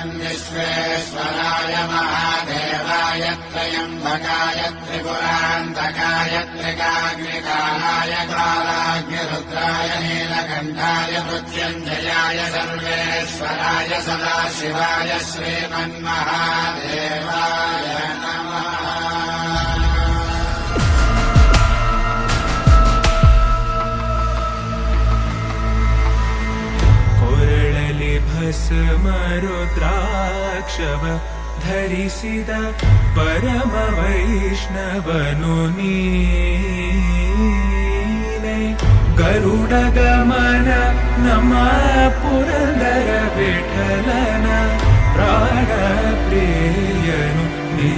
श्रीमन्विश्वेश्वराय महादेवाय त्र्यम्बकाय त्रिपुरान्तकाय त्रिकाग्निकालाय कालाग्निरुद्राय नीलकण्ठाय मृत्युञ्जयाय सर्वेश्वराय सदाशिवाय श्रीमन्महादेवाय नमः। ಭಸ್ಮ ರುದ್ರಾಕ್ಷವ ಧರಿಸಿದ ಪರಮ ವೈಷ್ಣವನು ನೀನೆ. ಗರುಡ ಗಮನ ನಮ್ಮ ಪುರಂದರ ವಿಠಲನ ಪ್ರಾಣ ಪ್ರಿಯನು ನೀ.